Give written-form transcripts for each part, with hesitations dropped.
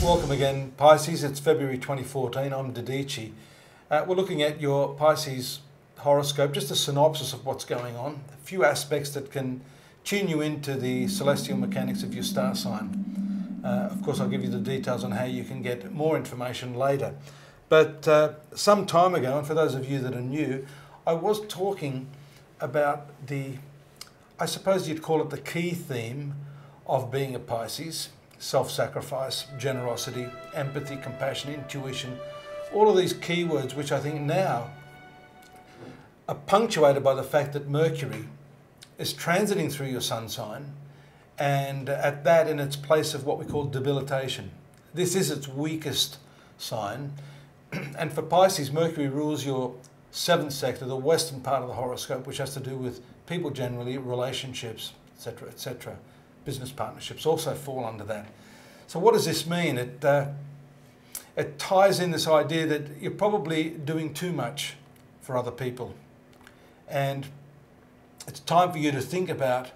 Welcome again, Pisces. It's February 2014. I'm Dadhichi. We're looking at your Pisces horoscope, just a synopsis of what's going on, a few aspects that can tune you into the celestial mechanics of your star sign. Of course, I'll give you the details on how you can get more information later. But some time ago, and for those of you that are new, I was talking about I suppose you'd call it the key theme of being a Pisces: self-sacrifice, generosity, empathy, compassion, intuition, all of these keywords which I think now are punctuated by the fact that Mercury is transiting through your sun sign, and at that in its place of what we call debilitation. This is its weakest sign, and for Pisces, Mercury rules your seventh sector, the western part of the horoscope, which has to do with people generally, relationships, etc., etc. Business partnerships also fall under that. So what does this mean? It ties in this idea that you're probably doing too much for other people, and it's time for you to think about,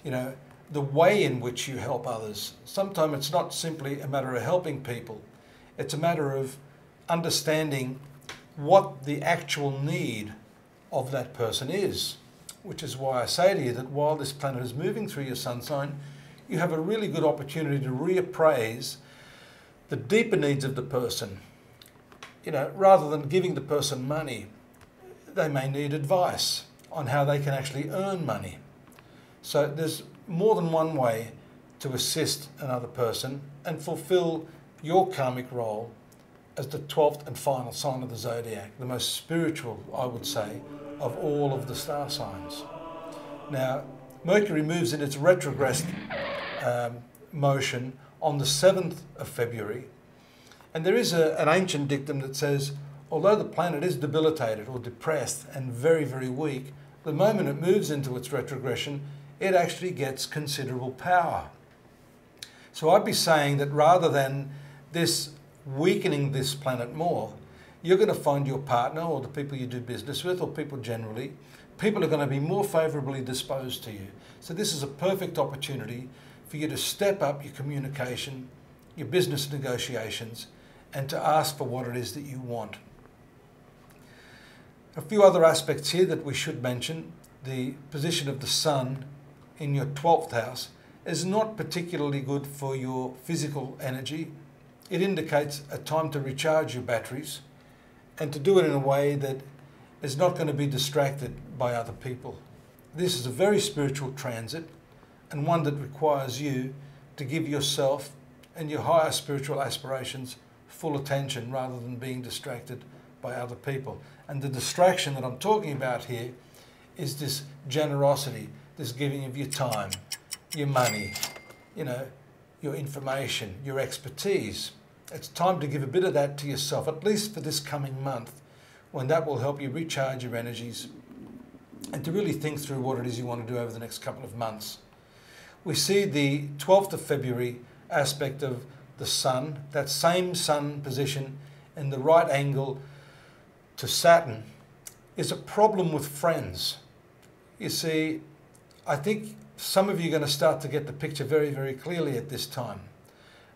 the way in which you help others. Sometimes it's not simply a matter of helping people, it's a matter of understanding what the actual need of that person is. Which is why I say to you that while this planet is moving through your sun sign, you have a really good opportunity to reappraise the deeper needs of the person. Rather than giving the person money, they may need advice on how they can actually earn money. So there's more than one way to assist another person and fulfill your karmic role as the 12th and final sign of the zodiac, the most spiritual, I would say, of all of the star signs. Now, Mercury moves in its retrograde motion on the 7th of February, and there is an ancient dictum that says, although the planet is debilitated or depressed and very, very weak, the moment it moves into its retrogression, it actually gets considerable power. So I'd be saying that rather than this weakening this planet more, you're going to find your partner or the people you do business with or people generally, people are going to be more favourably disposed to you. So this is a perfect opportunity for you to step up your communication, your business negotiations, and to ask for what it is that you want. A few other aspects here that we should mention. The position of the sun in your 12th house is not particularly good for your physical energy. It indicates a time to recharge your batteries, and to do it in a way that is not going to be distracted by other people. This is a very spiritual transit, and one that requires you to give yourself and your higher spiritual aspirations full attention rather than being distracted by other people. And the distraction that I'm talking about here is this generosity, this giving of your time, your money, your information, your expertise. It's time to give a bit of that to yourself, at least for this coming month, when that will help you recharge your energies and to really think through what it is you want to do over the next couple of months. We see the 12th of February aspect of the sun, that same sun position in the right angle to Saturn, is a problem with friends. You see, I think some of you are going to start to get the picture very, very clearly at this time.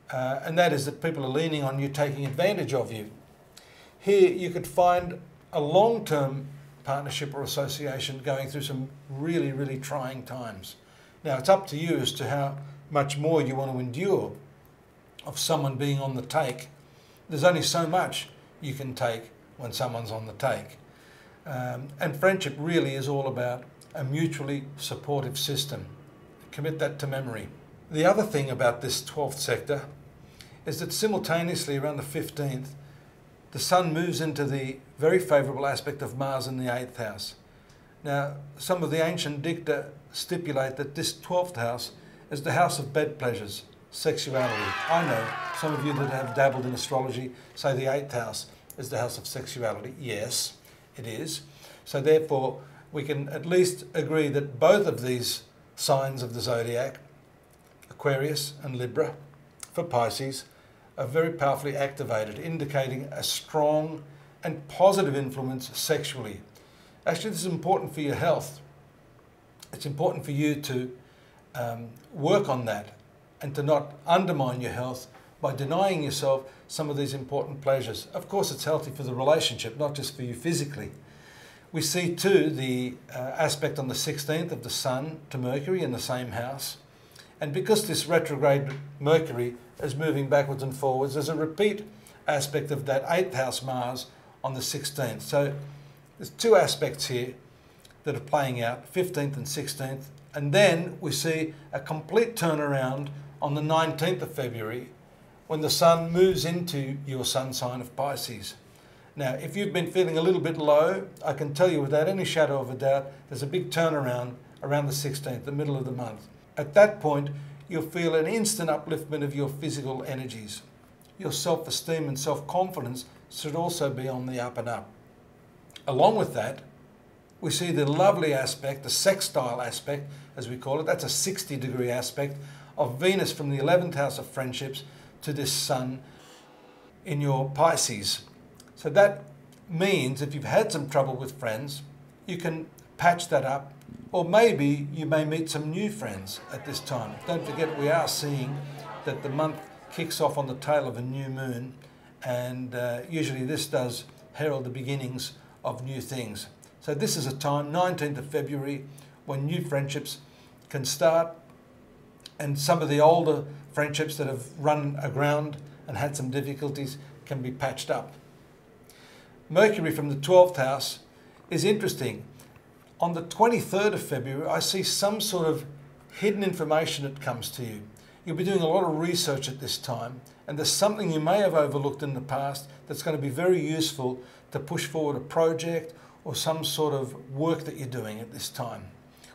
And that is that people are leaning on you, taking advantage of you. Here you could find a long-term partnership or association going through some really, really trying times. Now, it's up to you as to how much more you want to endure of someone being on the take. There's only so much you can take when someone's on the take. And friendship really is all about a mutually supportive system. Commit that to memory. The other thing about this 12th sector is that simultaneously around the 15th, the sun moves into the very favourable aspect of Mars in the 8th house. Now, some of the ancient dicta stipulate that this 12th house is the house of bed pleasures, sexuality. I know some of you that have dabbled in astrology say the 8th house is the house of sexuality. Yes, it is. So therefore, we can at least agree that both of these signs of the zodiac, Aquarius and Libra, for Pisces, are very powerfully activated, indicating a strong and positive influence sexually. Actually, this is important for your health. It's important for you to work on that and to not undermine your health by denying yourself some of these important pleasures. Of course, it's healthy for the relationship, not just for you physically. We see too the aspect on the 16th of the Sun to Mercury in the same house. And because this retrograde Mercury is moving backwards and forwards, there's a repeat aspect of that 8th house Mars on the 16th. So there's two aspects here that are playing out, 15th and 16th. And then we see a complete turnaround on the 19th of February when the Sun moves into your Sun sign of Pisces. Now, if you've been feeling a little bit low, I can tell you without any shadow of a doubt, there's a big turnaround around the 16th, the middle of the month. At that point, you'll feel an instant upliftment of your physical energies. Your self-esteem and self-confidence should also be on the up and up. Along with that, we see the lovely aspect, the sextile aspect, as we call it. That's a 60-degree aspect of Venus from the 11th house of friendships to this Sun in your Pisces. So that means if you've had some trouble with friends, you can patch that up, or maybe you may meet some new friends at this time. Don't forget, we are seeing that the month kicks off on the tail of a new moon, and usually this does herald the beginnings of new things. So this is a time, 19th of February, when new friendships can start, and some of the older friendships that have run aground and had some difficulties can be patched up. Mercury from the 12th house is interesting. On the 23rd of February, I see some sort of hidden information that comes to you. You'll be doing a lot of research at this time, and there's something you may have overlooked in the past that's going to be very useful to push forward a project or some sort of work that you're doing at this time.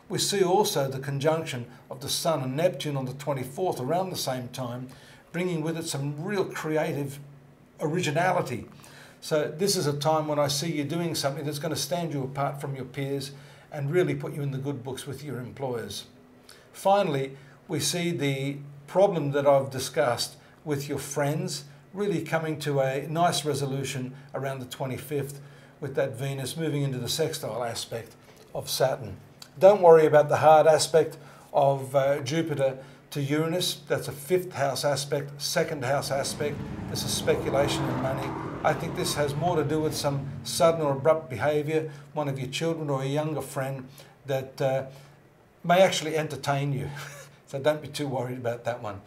We see also the conjunction of the Sun and Neptune on the 24th around the same time, bringing with it some real creative originality. So this is a time when I see you doing something that's going to stand you apart from your peers and really put you in the good books with your employers. Finally, we see the problem that I've discussed with your friends really coming to a nice resolution around the 25th with that Venus moving into the sextile aspect of Saturn. Don't worry about the hard aspect of Jupiter to Uranus. That's a 5th house aspect, 2nd house aspect. This is speculation in money. I think this has more to do with some sudden or abrupt behaviour, one of your children or a younger friend that may actually entertain you. So don't be too worried about that one.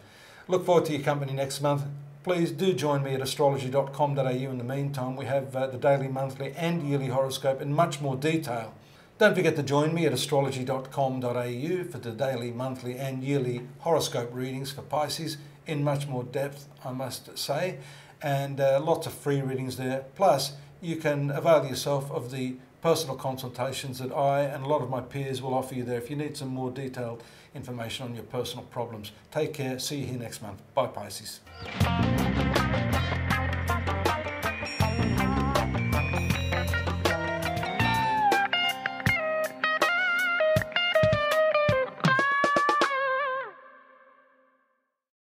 Look forward to your company next month. Please do join me at astrology.com.au. In the meantime, we have the daily, monthly and yearly horoscope in much more detail. Don't forget to join me at astrology.com.au for the daily, monthly and yearly horoscope readings for Pisces in much more depth, I must say, and lots of free readings there. Plus, you can avail yourself of the personal consultations that I and a lot of my peers will offer you there if you need some more detailed information on your personal problems. Take care. See you here next month. Bye, Pisces.